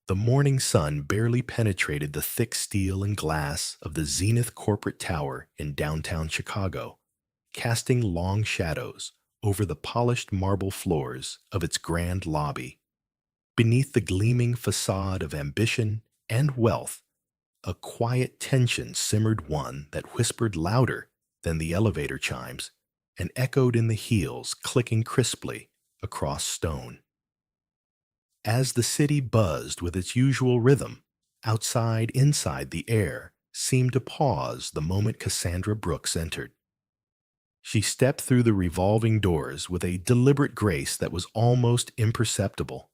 The morning sun barely penetrated the thick steel and glass of the Zenith Corporate Tower in downtown Chicago, casting long shadows over the polished marble floors of its grand lobby. Beneath the gleaming facade of ambition and wealth, a quiet tension simmered, one that whispered louder than the elevator chimes and echoed in the heels clicking crisply across stone. As the city buzzed with its usual rhythm, inside the air seemed to pause the moment Cassandra Brooks entered. She stepped through the revolving doors with a deliberate grace that was almost imperceptible.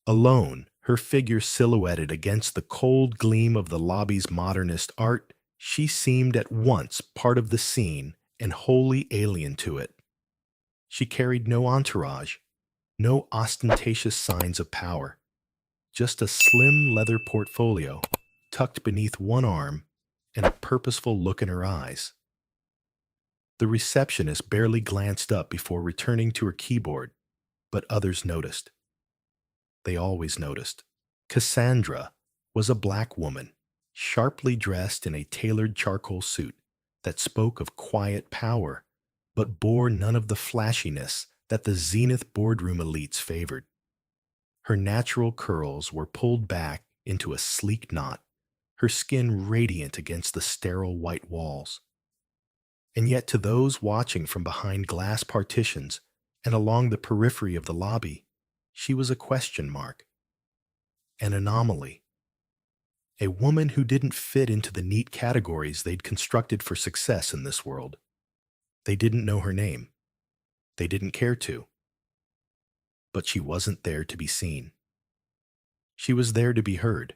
Alone, her figure silhouetted against the cold gleam of the lobby's modernist art, she seemed at once part of the scene and wholly alien to it. She carried no entourage, no ostentatious signs of power, just a slim leather portfolio tucked beneath one arm and a purposeful look in her eyes. The receptionist barely glanced up before returning to her keyboard, but others noticed. They always noticed. Cassandra was a black woman, sharply dressed in a tailored charcoal suit that spoke of quiet power, but bore none of the flashiness that the Zenith boardroom elites favored. Her natural curls were pulled back into a sleek knot, her skin radiant against the sterile white walls. And yet, to those watching from behind glass partitions and along the periphery of the lobby, she was a question mark, an anomaly, a woman who didn't fit into the neat categories they'd constructed for success in this world. They didn't know her name. They didn't care to. But she wasn't there to be seen. She was there to be heard.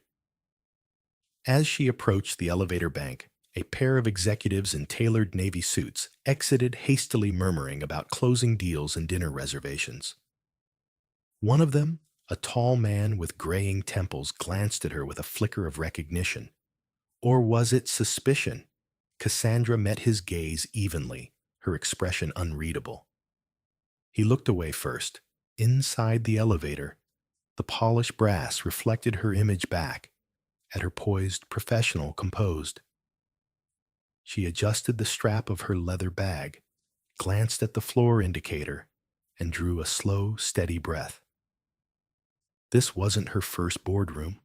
As she approached the elevator bank, a pair of executives in tailored navy suits exited, hastily murmuring about closing deals and dinner reservations. One of them, a tall man with graying temples, glanced at her with a flicker of recognition. Or was it suspicion? Cassandra met his gaze evenly, her expression unreadable. He looked away first. Inside the elevator, the polished brass reflected her image back, at her poised, professional, composed. She adjusted the strap of her leather bag, glanced at the floor indicator, and drew a slow, steady breath. This wasn't her first boardroom.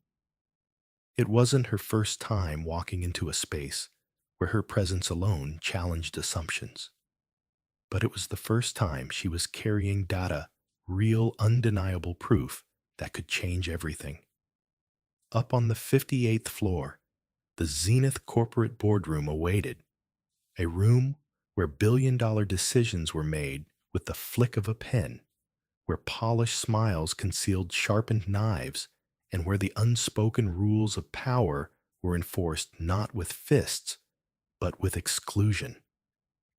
It wasn't her first time walking into a space where her presence alone challenged assumptions. But it was the first time she was carrying data, real, undeniable proof that could change everything. Up on the 58th floor, the Zenith corporate boardroom awaited, a room where billion-dollar decisions were made with the flick of a pen, where polished smiles concealed sharpened knives, and where the unspoken rules of power were enforced not with fists, but with exclusion.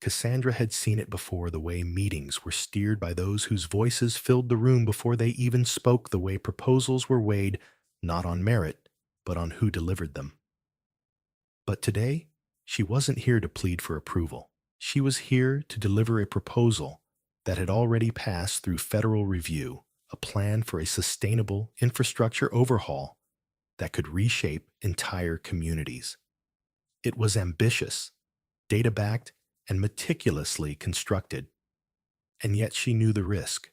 Cassandra had seen it before, the way meetings were steered by those whose voices filled the room before they even spoke, the way proposals were weighed not on merit, but on who delivered them. But today, she wasn't here to plead for approval. She was here to deliver a proposal that had already passed through federal review, a plan for a sustainable infrastructure overhaul that could reshape entire communities. It was ambitious, data-backed, and meticulously constructed, and yet she knew the risk.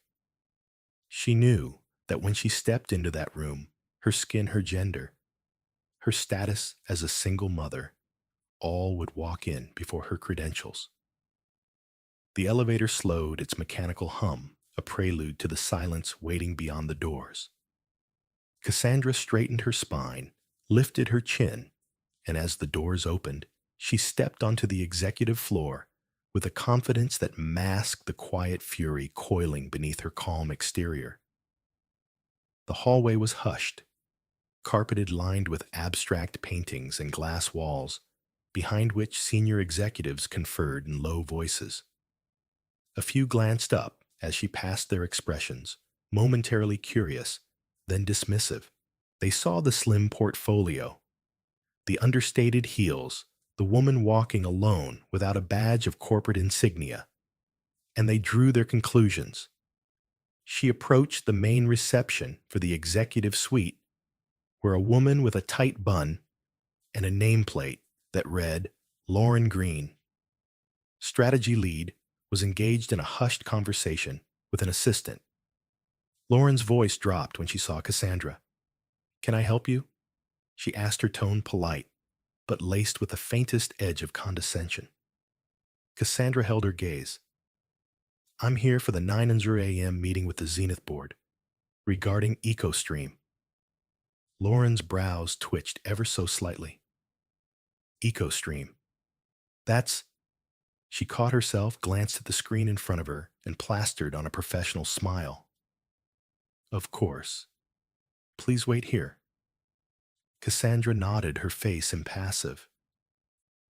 She knew that when she stepped into that room, her skin, her gender, her status as a single mother, all would walk in before her credentials. The elevator slowed its mechanical hum, a prelude to the silence waiting beyond the doors. Cassandra straightened her spine, lifted her chin, and as the doors opened, she stepped onto the executive floor with a confidence that masked the quiet fury coiling beneath her calm exterior. The hallway was hushed, carpeted, lined with abstract paintings and glass walls, behind which senior executives conferred in low voices. A few glanced up as she passed, their expressions momentarily curious, then dismissive. They saw the slim portfolio, the understated heels, the woman walking alone without a badge of corporate insignia, and they drew their conclusions. She approached the main reception for the executive suite were a woman with a tight bun and a nameplate that read Lauren Green. Strategy lead was engaged in a hushed conversation with an assistant. Lauren's voice dropped when she saw Cassandra. "Can I help you?" She asked, her tone polite, but laced with the faintest edge of condescension. Cassandra held her gaze. "I'm here for the 9:00 a.m. meeting with the Zenith Board regarding EcoStream." Lauren's brows twitched ever so slightly. EcoStream. That's... She caught herself, glanced at the screen in front of her, and plastered on a professional smile. "Of course. Please wait here." Cassandra nodded, her face impassive.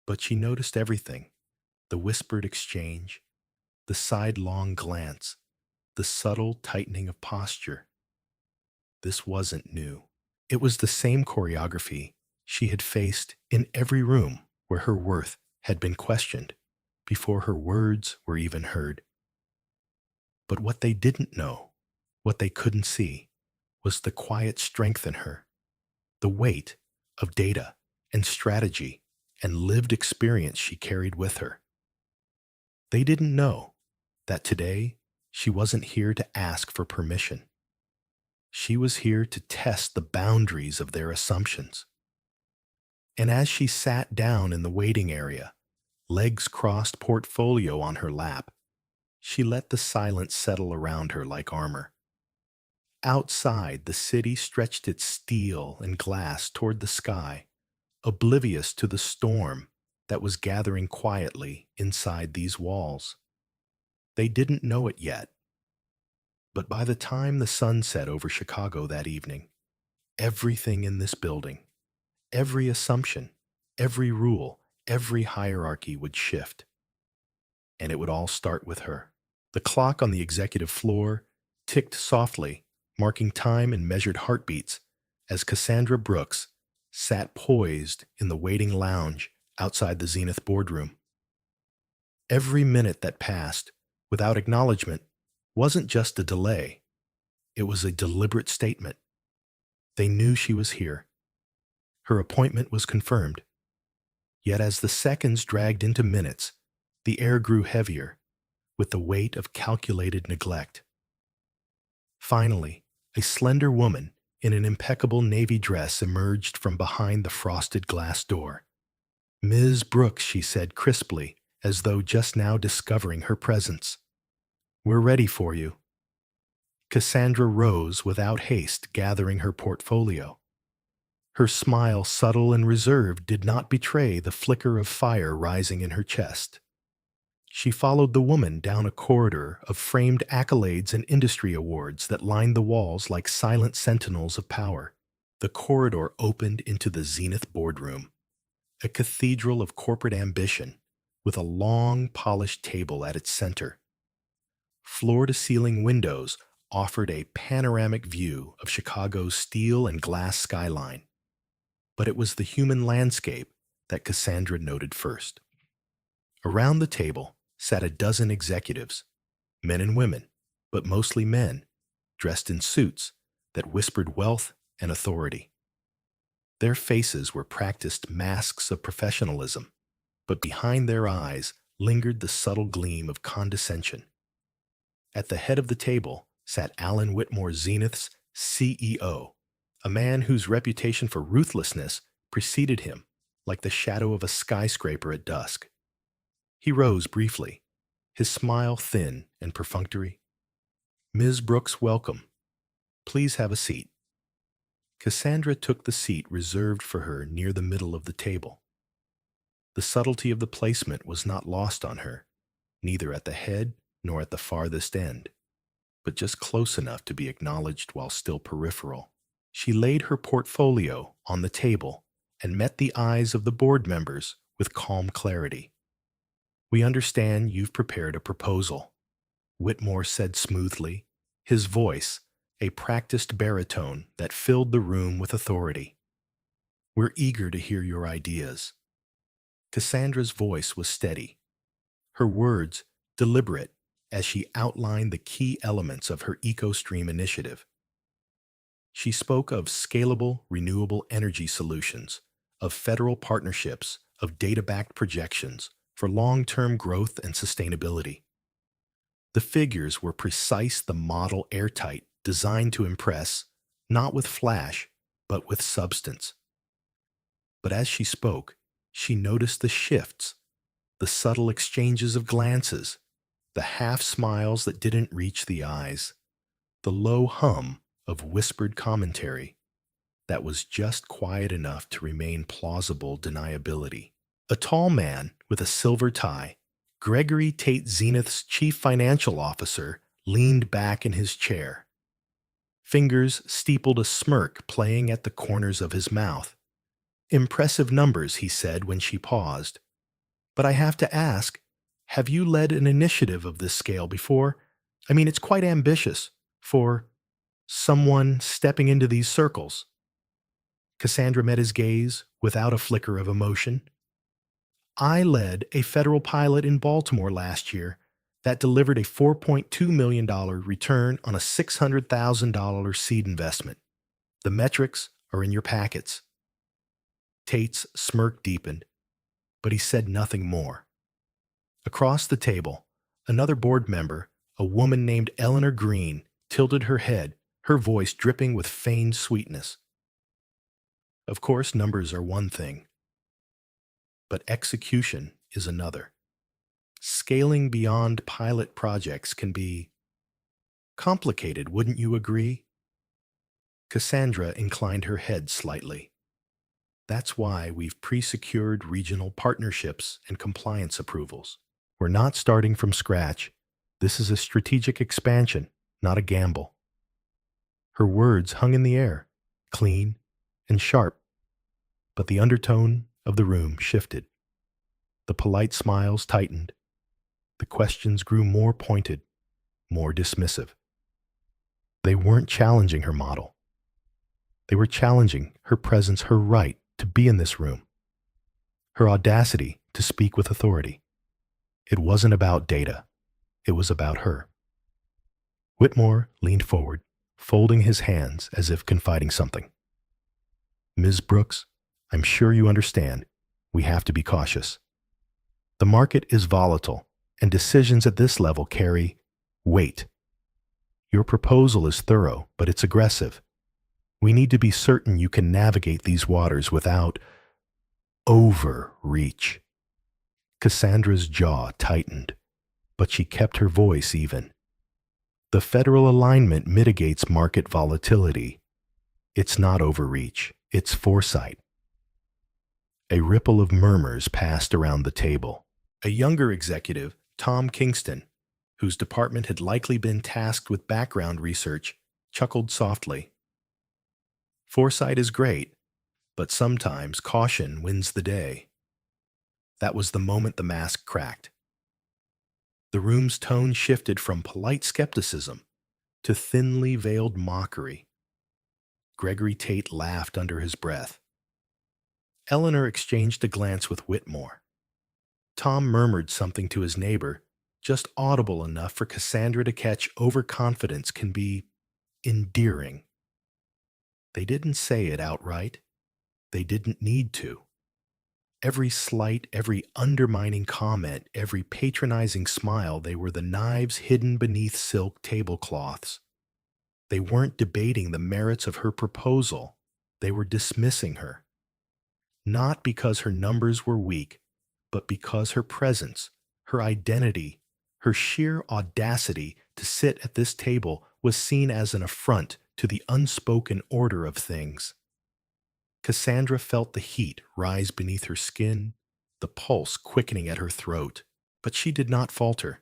But she noticed everything: the whispered exchange, the sidelong glance, the subtle tightening of posture. This wasn't new. It was the same choreography she had faced in every room where her worth had been questioned before her words were even heard. But what they didn't know, what they couldn't see, was the quiet strength in her, the weight of data and strategy and lived experience she carried with her. They didn't know that today she wasn't here to ask for permission. She was here to test the boundaries of their assumptions. And as she sat down in the waiting area, legs crossed, portfolio on her lap, she let the silence settle around her like armor. Outside, the city stretched its steel and glass toward the sky, oblivious to the storm that was gathering quietly inside these walls. They didn't know it yet, but by the time the sun set over Chicago that evening, everything in this building, every assumption, every rule, every hierarchy would shift. And it would all start with her. The clock on the executive floor ticked softly, marking time and measured heartbeats as Cassandra Brooks sat poised in the waiting lounge outside the Zenith boardroom. Every minute that passed without acknowledgement wasn't just a delay. It was a deliberate statement. They knew she was here. Her appointment was confirmed. Yet as the seconds dragged into minutes, the air grew heavier with the weight of calculated neglect. Finally, a slender woman in an impeccable navy dress emerged from behind the frosted glass door. "Ms. Brooks," she said crisply, as though just now discovering her presence. "We're ready for you." Cassandra rose without haste, gathering her portfolio. Her smile, subtle and reserved, did not betray the flicker of fire rising in her chest. She followed the woman down a corridor of framed accolades and industry awards that lined the walls like silent sentinels of power. The corridor opened into the Zenith boardroom, a cathedral of corporate ambition, with a long, polished table at its center. Floor-to-ceiling windows offered a panoramic view of Chicago's steel and glass skyline. But it was the human landscape that Cassandra noted first. Around the table sat a dozen executives, men and women, but mostly men, dressed in suits that whispered wealth and authority. Their faces were practiced masks of professionalism, but behind their eyes lingered the subtle gleam of condescension. At the head of the table sat Alan Whitmore, Zenith's CEO, a man whose reputation for ruthlessness preceded him like the shadow of a skyscraper at dusk. He rose briefly, his smile thin and perfunctory. "Ms. Brooks, welcome. Please have a seat." Cassandra took the seat reserved for her near the middle of the table. The subtlety of the placement was not lost on her, neither at the head nor at the farthest end, but just close enough to be acknowledged while still peripheral. She laid her portfolio on the table and met the eyes of the board members with calm clarity. "We understand you've prepared a proposal," Whitmore said smoothly, his voice a practiced baritone that filled the room with authority. "We're eager to hear your ideas." Cassandra's voice was steady, her words deliberate as she outlined the key elements of her EcoStream initiative. She spoke of scalable, renewable energy solutions, of federal partnerships, of data-backed projections for long-term growth and sustainability. The figures were precise, the model airtight, designed to impress, not with flash, but with substance. But as she spoke, she noticed the shifts, the subtle exchanges of glances, the half smiles that didn't reach the eyes, the low hum of whispered commentary that was just quiet enough to remain plausible deniability. A tall man with a silver tie, Gregory Tate Zenith's chief financial officer, leaned back in his chair. Fingers steepled a smirk playing at the corners of his mouth. "Impressive numbers," he said when she paused. "But I have to ask, have you led an initiative of this scale before? I mean, it's quite ambitious for someone stepping into these circles." Cassandra met his gaze without a flicker of emotion. "I led a federal pilot in Baltimore last year that delivered a $4.2 million return on a $600,000 seed investment. The metrics are in your packets." Tate's smirk deepened, but he said nothing more. Across the table, another board member, a woman named Eleanor Green, tilted her head, her voice dripping with feigned sweetness. "Of course, numbers are one thing, but execution is another. Scaling beyond pilot projects can be complicated, wouldn't you agree?" Cassandra inclined her head slightly. "That's why we've pre-secured regional partnerships and compliance approvals. We're not starting from scratch. This is a strategic expansion, not a gamble." Her words hung in the air, clean and sharp, but the undertone of the room shifted. The polite smiles tightened. The questions grew more pointed, more dismissive. They weren't challenging her model. They were challenging her presence, her right to be in this room, her audacity to speak with authority. It wasn't about data. It was about her. Whitmore leaned forward, folding his hands as if confiding something. "Ms. Brooks, I'm sure you understand. We have to be cautious. The market is volatile, and decisions at this level carry weight. Your proposal is thorough, but it's aggressive. We need to be certain you can navigate these waters without overreach." Cassandra's jaw tightened, but she kept her voice even. "The federal alignment mitigates market volatility. It's not overreach, it's foresight." A ripple of murmurs passed around the table. A younger executive, Tom Kingston, whose department had likely been tasked with background research, chuckled softly. "Foresight is great, but sometimes caution wins the day." That was the moment the mask cracked. The room's tone shifted from polite skepticism to thinly veiled mockery. Gregory Tate laughed under his breath. Eleanor exchanged a glance with Whitmore. Tom murmured something to his neighbor, just audible enough for Cassandra to catch overconfidence can be endearing. They didn't say it outright. They didn't need to. Every slight, every undermining comment, every patronizing smile, they were the knives hidden beneath silk tablecloths. They weren't debating the merits of her proposal. They were dismissing her. Not because her numbers were weak, but because her presence, her identity, her sheer audacity to sit at this table was seen as an affront to the unspoken order of things. Cassandra felt the heat rise beneath her skin, the pulse quickening at her throat, but she did not falter.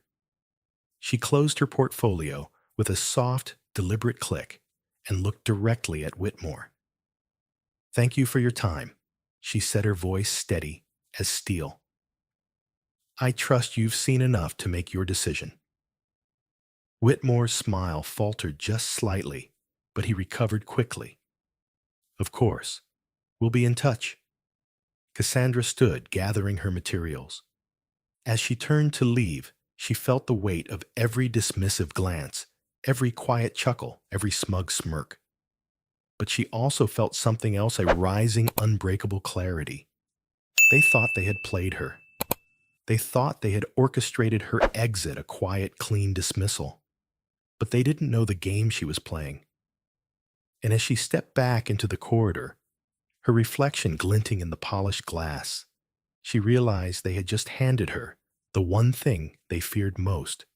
She closed her portfolio with a soft, deliberate click and looked directly at Whitmore. "Thank you for your time," she said, her voice steady as steel. "I trust you've seen enough to make your decision." Whitmore's smile faltered just slightly, but he recovered quickly. "Of course. We'll be in touch." Cassandra stood, gathering her materials. As she turned to leave, she felt the weight of every dismissive glance, every quiet chuckle, every smug smirk. but she also felt something else, a rising, unbreakable clarity. They thought they had played her. They thought they had orchestrated her exit, a quiet, clean dismissal. But they didn't know the game she was playing. And as she stepped back into the corridor, her reflection glinting in the polished glass, she realized they had just handed her the one thing they feared most,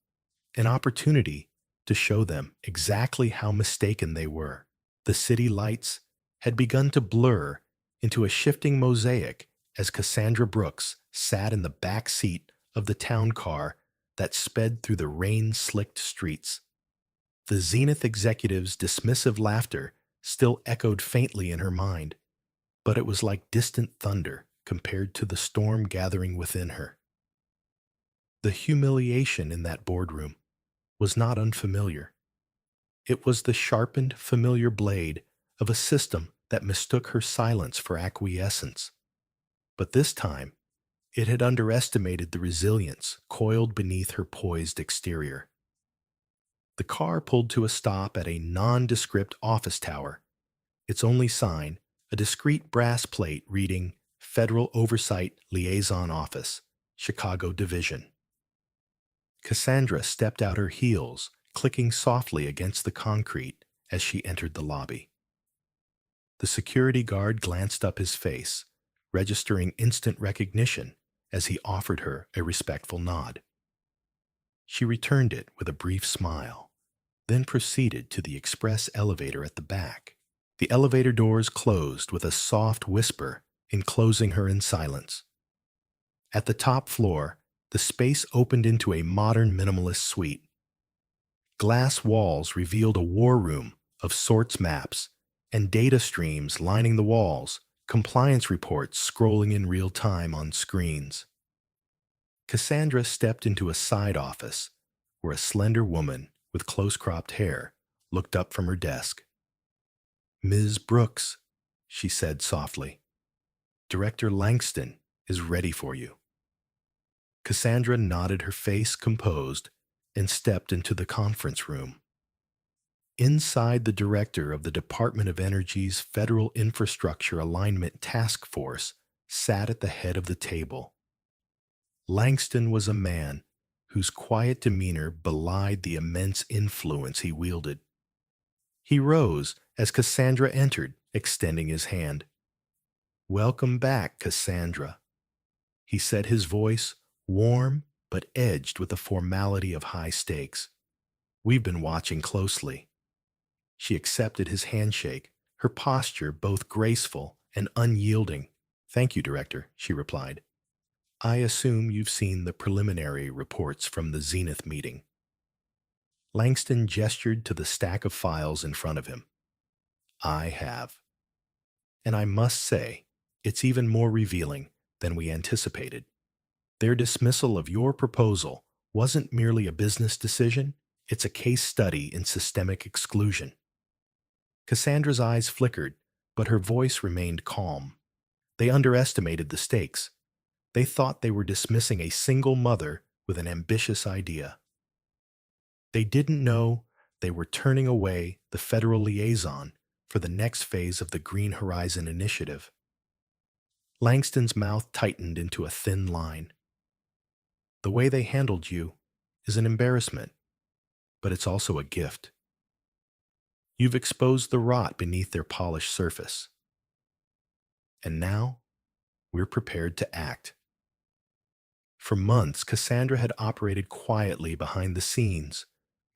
an opportunity to show them exactly how mistaken they were. The city lights had begun to blur into a shifting mosaic as Cassandra Brooks sat in the back seat of the town car that sped through the rain-slicked streets. The Zenith executive's dismissive laughter still echoed faintly in her mind, but it was like distant thunder compared to the storm gathering within her. The humiliation in that boardroom was not unfamiliar. It was the sharpened, familiar blade of a system that mistook her silence for acquiescence. But this time, it had underestimated the resilience coiled beneath her poised exterior. The car pulled to a stop at a nondescript office tower, its only sign a discreet brass plate reading Federal Oversight Liaison Office, Chicago Division. Cassandra stepped out her heels, clicking softly against the concrete as she entered the lobby. The security guard glanced up his face, registering instant recognition as he offered her a respectful nod. She returned it with a brief smile, then proceeded to the express elevator at the back. The elevator doors closed with a soft whisper, enclosing her in silence. At the top floor, the space opened into a modern minimalist suite. Glass walls revealed a war room of sorts maps and data streams lining the walls, compliance reports scrolling in real time on screens. Cassandra stepped into a side office where a slender woman with close-cropped hair looked up from her desk. "Ms. Brooks," she said softly, "Director Langston is ready for you." Cassandra nodded, her face composed, and stepped into the conference room. Inside, the director of the Department of Energy's Federal Infrastructure Alignment Task Force sat at the head of the table. Langston was a man whose quiet demeanor belied the immense influence he wielded. He rose as Cassandra entered, extending his hand. "Welcome back, Cassandra," he said, his voice warm but edged with the formality of high stakes. "We've been watching closely." She accepted his handshake, her posture both graceful and unyielding. "Thank you, Director," she replied. "I assume you've seen the preliminary reports from the Zenith meeting." Langston gestured to the stack of files in front of him. "I have. And I must say, it's even more revealing than we anticipated. Their dismissal of your proposal wasn't merely a business decision, it's a case study in systemic exclusion." Cassandra's eyes flickered, but her voice remained calm. They underestimated the stakes. They thought they were dismissing a single mother with an ambitious idea. They didn't know they were turning away the federal liaison for the next phase of the Green Horizon Initiative. Langston's mouth tightened into a thin line. "The way they handled you is an embarrassment, but it's also a gift. You've exposed the rot beneath their polished surface. And now, we're prepared to act." For months, Cassandra had operated quietly behind the scenes,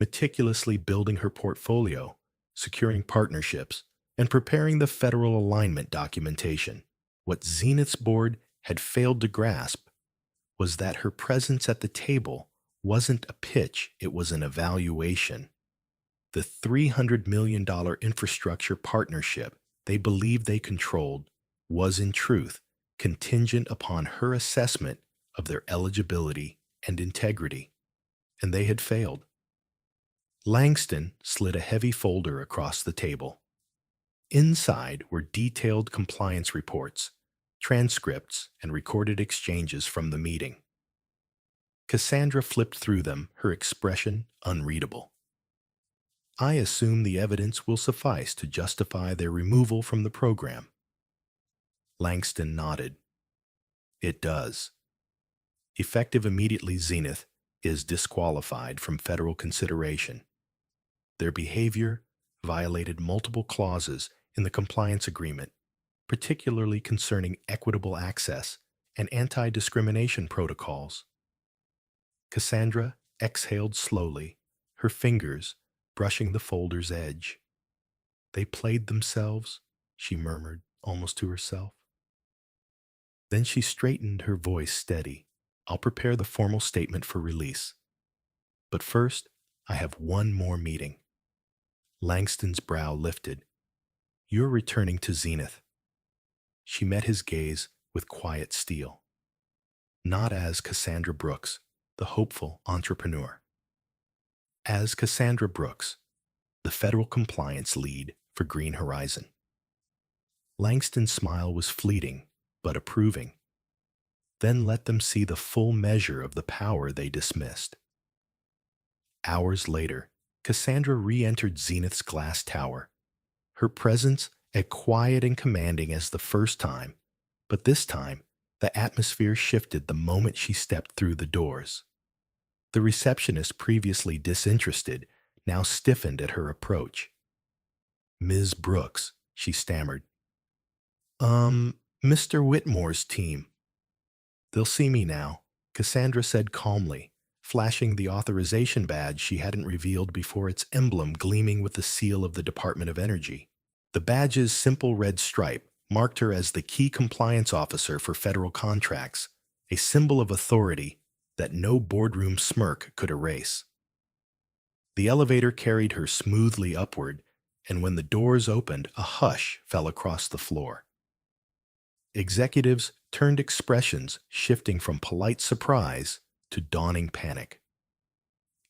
meticulously building her portfolio, securing partnerships, and preparing the federal alignment documentation. What Zenith's board had failed to grasp was that her presence at the table wasn't a pitch, it was an evaluation. The $300 million infrastructure partnership they believed they controlled was, in truth, contingent upon her assessment of their eligibility and integrity, and they had failed. Langston slid a heavy folder across the table. Inside were detailed compliance reports, transcripts, and recorded exchanges from the meeting. Cassandra flipped through them, her expression unreadable. I assume the evidence will suffice to justify their removal from the program. Langston nodded. It does. Effective immediately, Zenith is disqualified from federal consideration. Their behavior violated multiple clauses in the compliance agreement, particularly concerning equitable access and anti-discrimination protocols. Cassandra exhaled slowly, her fingers brushing the folder's edge. They played themselves, she murmured, almost to herself. Then she straightened, her voice steady. I'll prepare the formal statement for release. But first, I have one more meeting. Langston's brow lifted. You're returning to Zenith. She met his gaze with quiet steel. Not as Cassandra Brooks, the hopeful entrepreneur. As Cassandra Brooks, the federal compliance lead for Green Horizon. Langston's smile was fleeting, but approving. Then let them see the full measure of the power they dismissed. Hours later, Cassandra re-entered Zenith's glass tower, her presence as quiet and commanding as the first time, but this time the atmosphere shifted the moment she stepped through the doors. The receptionist, previously disinterested, now stiffened at her approach. Ms. Brooks, she stammered. Mr. Whitmore's team. They'll see me now, Cassandra said calmly, flashing the authorization badge she hadn't revealed before, its emblem gleaming with the seal of the Department of Energy. The badge's simple red stripe marked her as the key compliance officer for federal contracts, a symbol of authority that no boardroom smirk could erase. The elevator carried her smoothly upward, and when the doors opened, a hush fell across the floor. Executives turned, expressions shifting from polite surprise to dawning panic.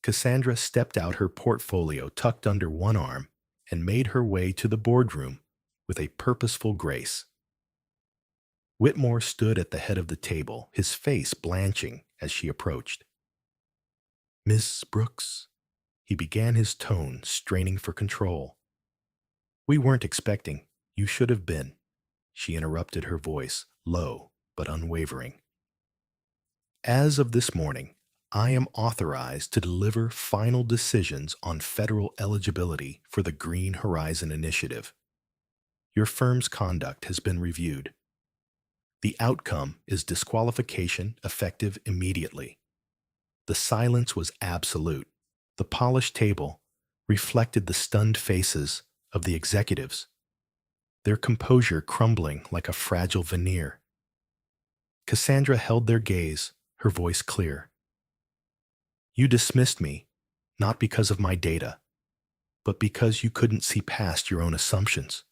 Cassandra stepped out, her portfolio tucked under one arm, and made her way to the boardroom with a purposeful grace. Whitmore stood at the head of the table, his face blanching as she approached. Miss Brooks, he began, his tone straining for control. We weren't expecting. You should have been, she interrupted, her voice low but unwavering. As of this morning, I am authorized to deliver final decisions on federal eligibility for the Green Horizon Initiative. Your firm's conduct has been reviewed. The outcome is disqualification, effective immediately. The silence was absolute. The polished table reflected the stunned faces of the executives, their composure crumbling like a fragile veneer. Cassandra held their gaze, her voice clear. You dismissed me, not because of my data, but because you couldn't see past your own assumptions.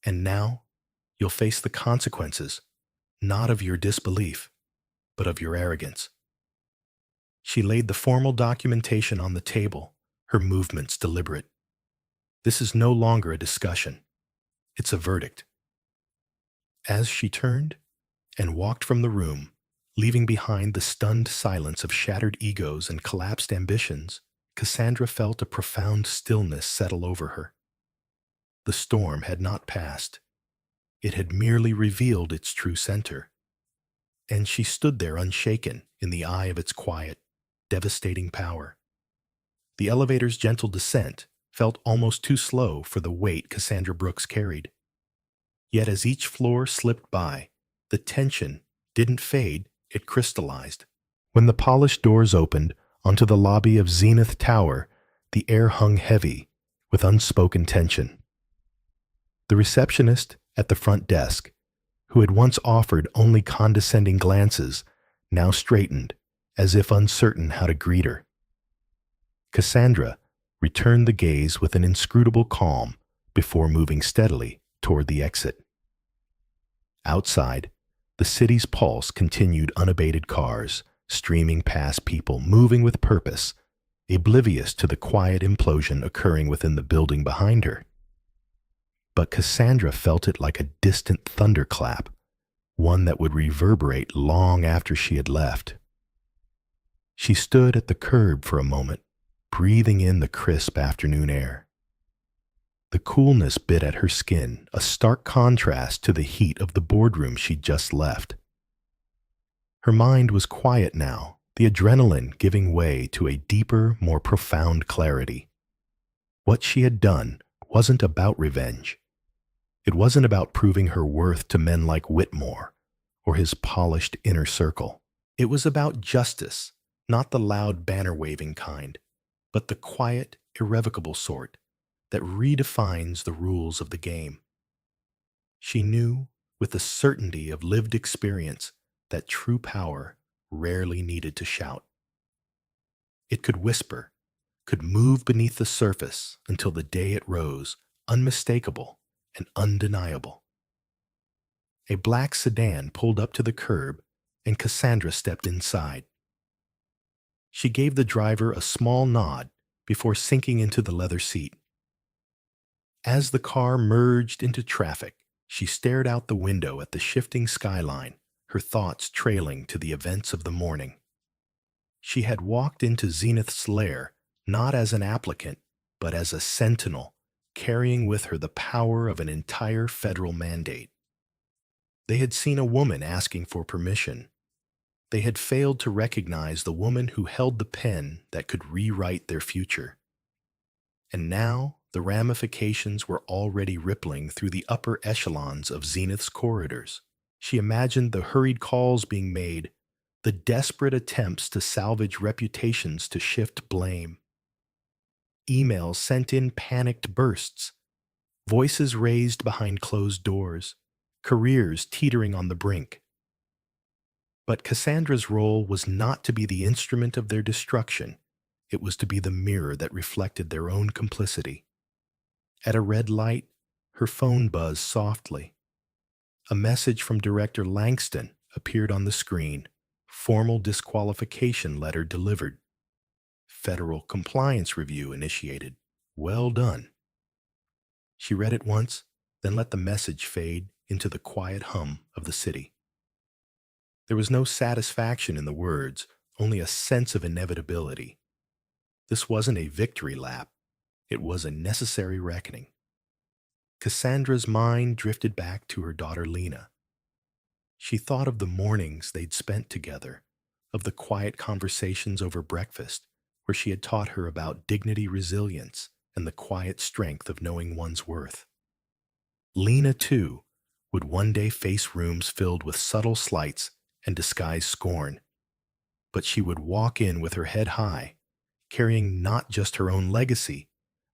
And now, you'll face the consequences, not of your disbelief, but of your arrogance. She laid the formal documentation on the table, her movements deliberate. This is no longer a discussion. It's a verdict. As she turned and walked from the room, leaving behind the stunned silence of shattered egos and collapsed ambitions, Cassandra felt a profound stillness settle over her. The storm had not passed. It had merely revealed its true center. And she stood there unshaken in the eye of its quiet, devastating power. The elevator's gentle descent felt almost too slow for the weight Cassandra Brooks carried. Yet as each floor slipped by, the tension didn't fade, it crystallized. When the polished doors opened onto the lobby of Zenith Tower, the air hung heavy with unspoken tension. The receptionist at the front desk, who had once offered only condescending glances, now straightened, as if uncertain how to greet her. Cassandra returned the gaze with an inscrutable calm before moving steadily toward the exit. Outside, the city's pulse continued, unabated cars streaming past, people moving with purpose, oblivious to the quiet implosion occurring within the building behind her. But Cassandra felt it like a distant thunderclap, one that would reverberate long after she had left. She stood at the curb for a moment, breathing in the crisp afternoon air. The coolness bit at her skin, a stark contrast to the heat of the boardroom she'd just left. Her mind was quiet now, the adrenaline giving way to a deeper, more profound clarity. What she had done wasn't about revenge. It wasn't about proving her worth to men like Whitmore or his polished inner circle. It was about justice, not the loud banner-waving kind, but the quiet, irrevocable sort that redefines the rules of the game. She knew, with the certainty of lived experience, that true power rarely needed to shout. It could whisper, could move beneath the surface until the day it rose, unmistakable and undeniable. A black sedan pulled up to the curb, and Cassandra stepped inside. She gave the driver a small nod before sinking into the leather seat. As the car merged into traffic, she stared out the window at the shifting skyline, her thoughts trailing to the events of the morning. She had walked into Zenith's lair not as an applicant, but as a sentinel, carrying with her the power of an entire federal mandate. They had seen a woman asking for permission. They had failed to recognize the woman who held the pen that could rewrite their future. And now the ramifications were already rippling through the upper echelons of Zenith's corridors. She imagined the hurried calls being made, the desperate attempts to salvage reputations to shift blame. Emails sent in panicked bursts, voices raised behind closed doors, careers teetering on the brink. But Cassandra's role was not to be the instrument of their destruction. It was to be the mirror that reflected their own complicity. At a red light, her phone buzzed softly. A message from Director Langston appeared on the screen. Formal disqualification letter delivered. Federal compliance review initiated. Well done. She read it once, then let the message fade into the quiet hum of the city. There was no satisfaction in the words, only a sense of inevitability. This wasn't a victory lap. It was a necessary reckoning. Cassandra's mind drifted back to her daughter Lena. She thought of the mornings they'd spent together, of the quiet conversations over breakfast, where she had taught her about dignity, resilience, and the quiet strength of knowing one's worth. Lena, too, would one day face rooms filled with subtle slights and disguised scorn, but she would walk in with her head high, carrying not just her own legacy,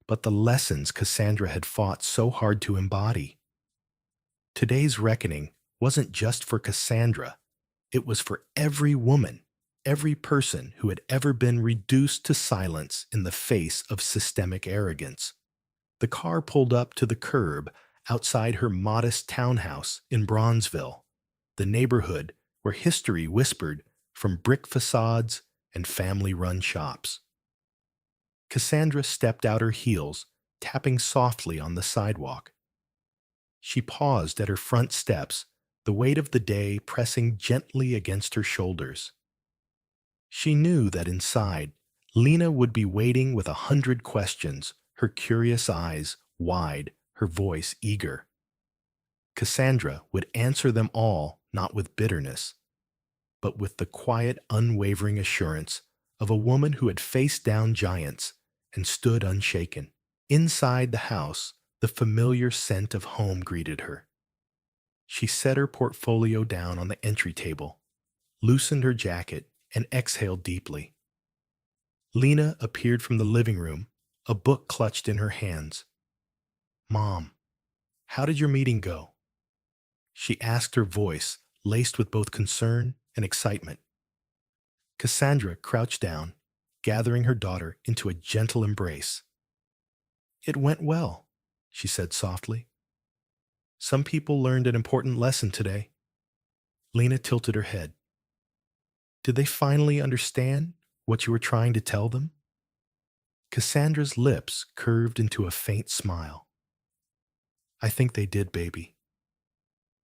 but the lessons Cassandra had fought so hard to embody. Today's reckoning wasn't just for Cassandra. It was for every woman, every person who had ever been reduced to silence in the face of systemic arrogance. The car pulled up to the curb outside her modest townhouse in Bronzeville, the neighborhood where history whispered from brick facades and family-run shops. Cassandra stepped out her heels, tapping softly on the sidewalk. She paused at her front steps, the weight of the day pressing gently against her shoulders. She knew that inside, Lena would be waiting with 100 questions, her curious eyes wide, her voice eager. Cassandra would answer them all not with bitterness, but with the quiet, unwavering assurance of a woman who had faced down giants and stood unshaken. Inside the house, the familiar scent of home greeted her. She set her portfolio down on the entry table, loosened her jacket, and exhaled deeply. Lena appeared from the living room, a book clutched in her hands. "Mom, how did your meeting go?" She asked, her voice laced with both concern and excitement. Cassandra crouched down, gathering her daughter into a gentle embrace. "It went well," she said softly. "Some people learned an important lesson today." Lena tilted her head. "Did they finally understand what you were trying to tell them?" Cassandra's lips curved into a faint smile. "I think they did, baby.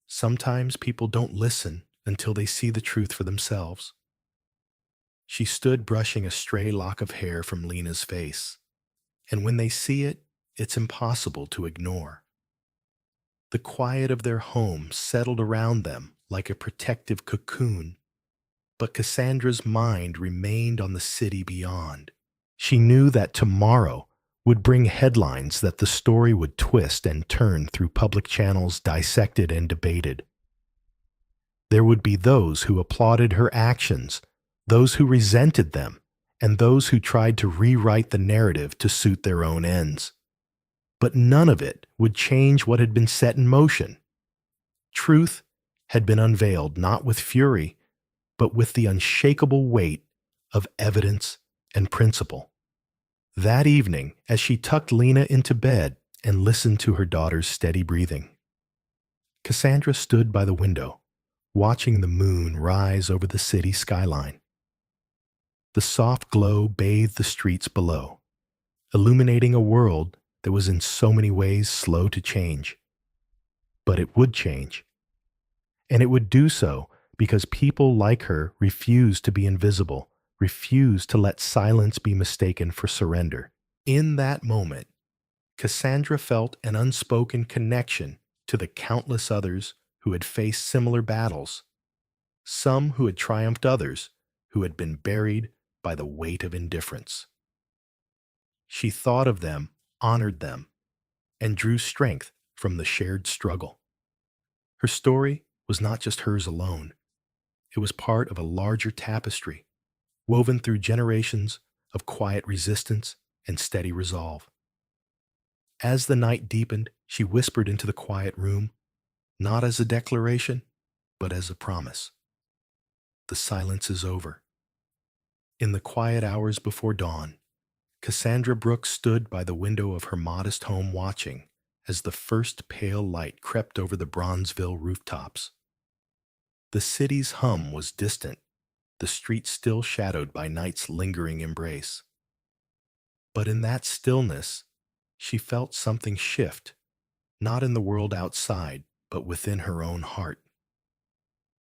Sometimes people don't listen until they see the truth for themselves." She stood brushing a stray lock of hair from Lena's face, and when they see it, it's impossible to ignore. The quiet of their home settled around them like a protective cocoon, but Cassandra's mind remained on the city beyond. She knew that tomorrow would bring headlines that the story would twist and turn through public channels dissected and debated. There would be those who applauded her actions, those who resented them, and those who tried to rewrite the narrative to suit their own ends. But none of it would change what had been set in motion. Truth had been unveiled not with fury, but with the unshakable weight of evidence and principle. That evening, as she tucked Lena into bed and listened to her daughter's steady breathing, Cassandra stood by the window, watching the moon rise over the city skyline. The soft glow bathed the streets below, illuminating a world that was in so many ways slow to change. But it would change. And it would do so because people like her refused to be invisible, refused to let silence be mistaken for surrender. In that moment, Cassandra felt an unspoken connection to the countless others who had faced similar battles, some who had triumphed, others who had been buried by the weight of indifference. She thought of them, honored them, and drew strength from the shared struggle. Her story was not just hers alone. It was part of a larger tapestry, woven through generations of quiet resistance and steady resolve. As the night deepened, she whispered into the quiet room, not as a declaration, but as a promise. The silence is over. In the quiet hours before dawn, Cassandra Brooks stood by the window of her modest home watching as the first pale light crept over the Bronzeville rooftops. The city's hum was distant, the streets still shadowed by night's lingering embrace. But in that stillness, she felt something shift, not in the world outside, but within her own heart.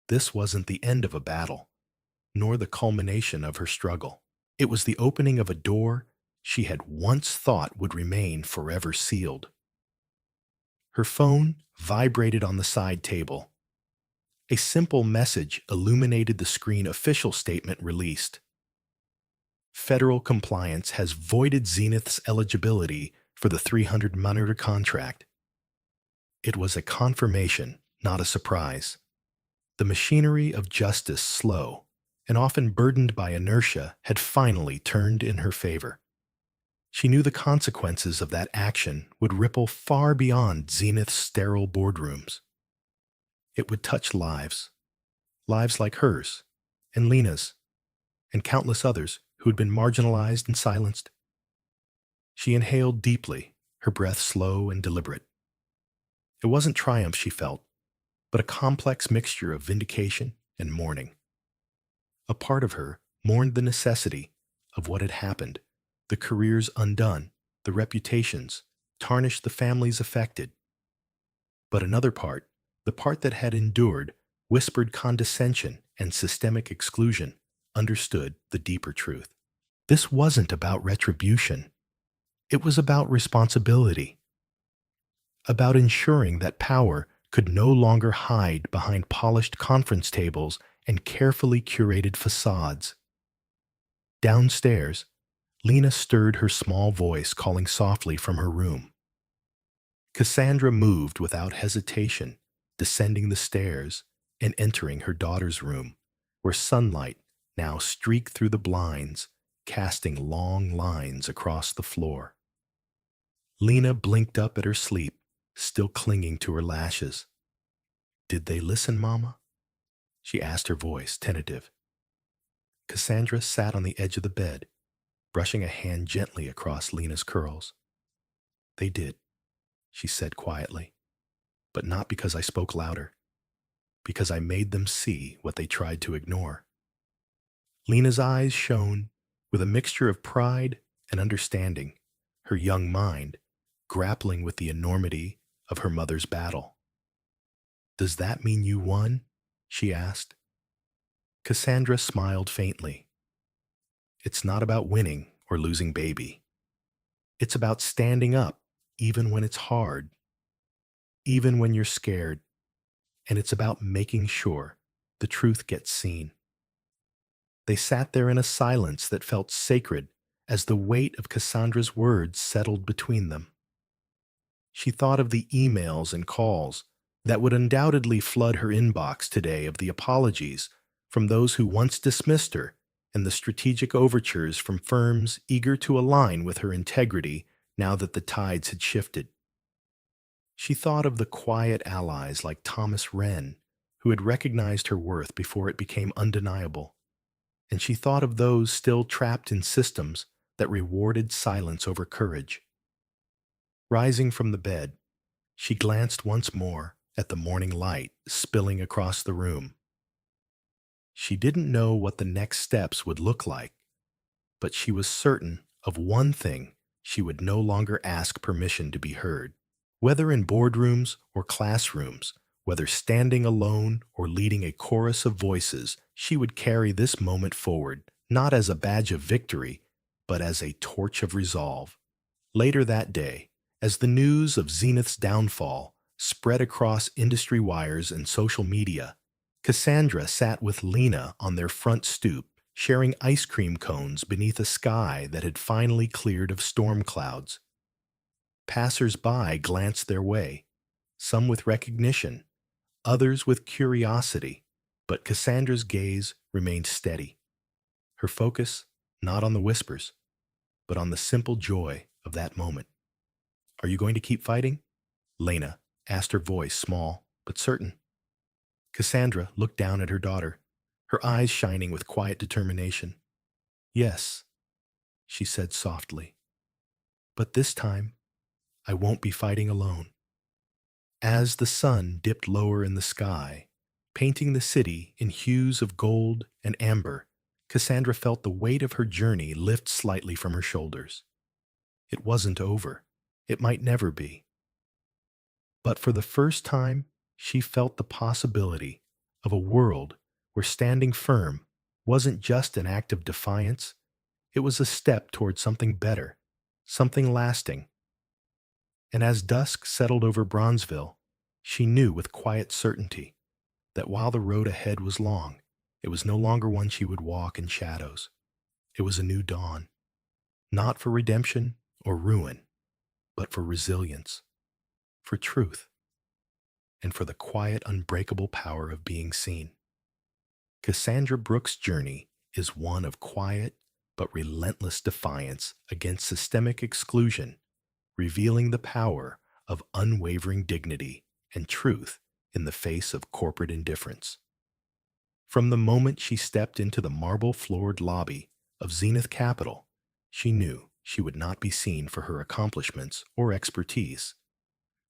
This wasn't the end of a battle, nor the culmination of her struggle. It was the opening of a door she had once thought would remain forever sealed. Her phone vibrated on the side table. A simple message illuminated the screen. Official statement released. Federal compliance has voided Zenith's eligibility for the 300-monitor contract. It was a confirmation, not a surprise. The machinery of justice, slow and often burdened by inertia, had finally turned in her favor. She knew the consequences of that action would ripple far beyond Zenith's sterile boardrooms. It would touch lives, lives like hers, and Lena's, and countless others who had been marginalized and silenced. She inhaled deeply, her breath slow and deliberate. It wasn't triumph she felt, but a complex mixture of vindication and mourning. A part of her mourned the necessity of what had happened, the careers undone, the reputations tarnished, the families affected. But another part, the part that had endured whispered condescension and systemic exclusion, understood the deeper truth. This wasn't about retribution. It was about responsibility, about ensuring that power could no longer hide behind polished conference tables and carefully curated facades. Downstairs, Lena stirred her small voice, calling softly from her room. Cassandra moved without hesitation, descending the stairs and entering her daughter's room, where sunlight now streaked through the blinds, casting long lines across the floor. Lena blinked up at her sleep, still clinging to her lashes. "Did they listen, Mama?" she asked, her voice tentative. Cassandra sat on the edge of the bed, brushing a hand gently across Lena's curls. "They did," she said quietly, "but not because I spoke louder, because I made them see what they tried to ignore." Lena's eyes shone with a mixture of pride and understanding, her young mind grappling with the enormity of her mother's battle. "Does that mean you won?" she asked. Cassandra smiled faintly. It's not about winning or losing, baby. It's about standing up, even when it's hard, even when you're scared, and it's about making sure the truth gets seen. They sat there in a silence that felt sacred as the weight of Cassandra's words settled between them. She thought of the emails and calls that would undoubtedly flood her inbox today, of the apologies from those who once dismissed her and the strategic overtures from firms eager to align with her integrity now that the tides had shifted. She thought of the quiet allies like Thomas Wren, who had recognized her worth before it became undeniable, and she thought of those still trapped in systems that rewarded silence over courage. Rising from the bed, she glanced once more at the morning light spilling across the room. She didn't know what the next steps would look like, but she was certain of one thing: she would no longer ask permission to be heard. Whether in boardrooms or classrooms, whether standing alone or leading a chorus of voices, she would carry this moment forward, not as a badge of victory, but as a torch of resolve. Later that day, as the news of Zenith's downfall spread across industry wires and social media, Cassandra sat with Lena on their front stoop, sharing ice cream cones beneath a sky that had finally cleared of storm clouds. Passers-by glanced their way, some with recognition, others with curiosity, but Cassandra's gaze remained steady, her focus not on the whispers, but on the simple joy of that moment. "Are you going to keep fighting?" Lena asked, her voice small but certain. Cassandra looked down at her daughter, her eyes shining with quiet determination. "Yes," she said softly, "but this time I won't be fighting alone." As the sun dipped lower in the sky, painting the city in hues of gold and amber, Cassandra felt the weight of her journey lift slightly from her shoulders. It wasn't over. It might never be. But for the first time, she felt the possibility of a world where standing firm wasn't just an act of defiance, it was a step toward something better, something lasting. And as dusk settled over Bronzeville, she knew with quiet certainty that while the road ahead was long, it was no longer one she would walk in shadows. It was a new dawn, not for redemption or ruin, but for resilience, for truth, and for the quiet, unbreakable power of being seen. Cassandra Brooks' journey is one of quiet but relentless defiance against systemic exclusion, revealing the power of unwavering dignity and truth in the face of corporate indifference. From the moment she stepped into the marble-floored lobby of Zenith Capital, she knew she would not be seen for her accomplishments or expertise.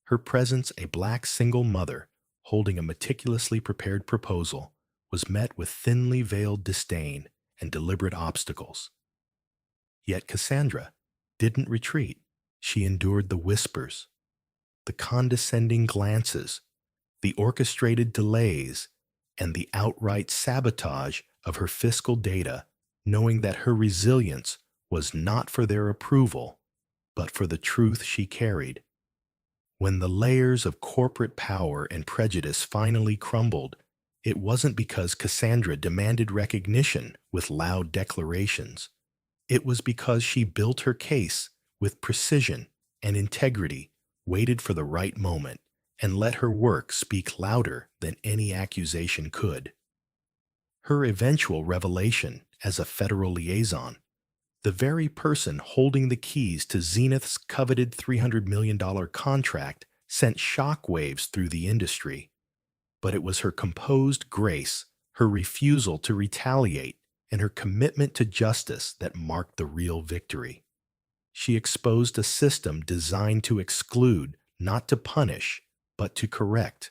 Her presence, a black single mother holding a meticulously prepared proposal, was met with thinly veiled disdain and deliberate obstacles. Yet Cassandra didn't retreat. She endured the whispers, the condescending glances, the orchestrated delays, and the outright sabotage of her fiscal data, knowing that her resilience was not for their approval, but for the truth she carried. When the layers of corporate power and prejudice finally crumbled, it wasn't because Cassandra demanded recognition with loud declarations. It was because she built her case with precision and integrity, waited for the right moment, and let her work speak louder than any accusation could. Her eventual revelation as a federal liaison, the very person holding the keys to Zenith's coveted $300 million contract, sent shockwaves through the industry. But it was her composed grace, her refusal to retaliate, and her commitment to justice that marked the real victory. She exposed a system designed to exclude, not to punish, but to correct.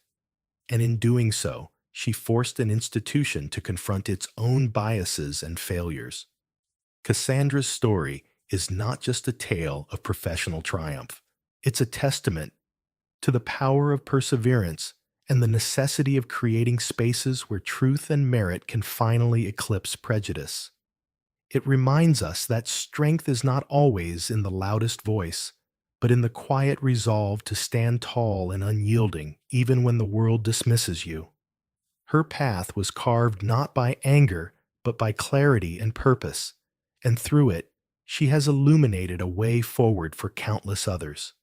And in doing so, she forced an institution to confront its own biases and failures. Cassandra's story is not just a tale of professional triumph. It's a testament to the power of perseverance and the necessity of creating spaces where truth and merit can finally eclipse prejudice. It reminds us that strength is not always in the loudest voice, but in the quiet resolve to stand tall and unyielding even when the world dismisses you. Her path was carved not by anger, but by clarity and purpose, and through it, she has illuminated a way forward for countless others.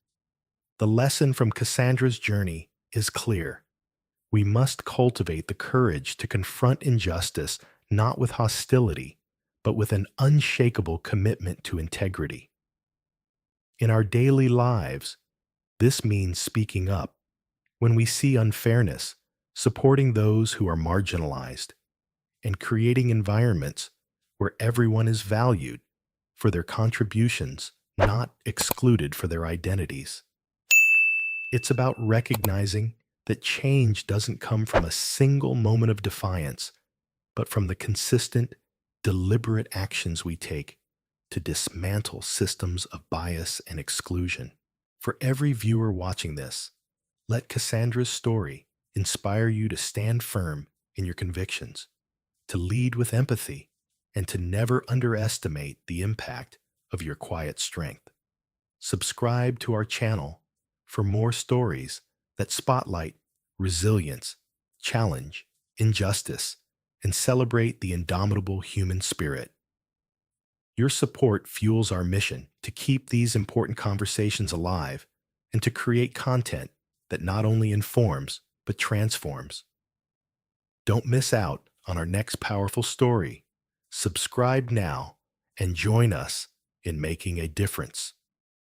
The lesson from Cassandra's journey is clear. We must cultivate the courage to confront injustice not with hostility, but with an unshakable commitment to integrity. In our daily lives, this means speaking up when we see unfairness, supporting those who are marginalized, and creating environments where everyone is valued for their contributions, not excluded for their identities. It's about recognizing that change doesn't come from a single moment of defiance, but from the consistent, deliberate actions we take to dismantle systems of bias and exclusion. For every viewer watching this, let Cassandra's story inspire you to stand firm in your convictions, to lead with empathy, and to never underestimate the impact of your quiet strength. Subscribe to our channel for more stories that spotlight resilience, challenge injustice, and celebrate the indomitable human spirit. Your support fuels our mission to keep these important conversations alive and to create content that not only informs but transforms. Don't miss out on our next powerful story. Subscribe now and join us in making a difference.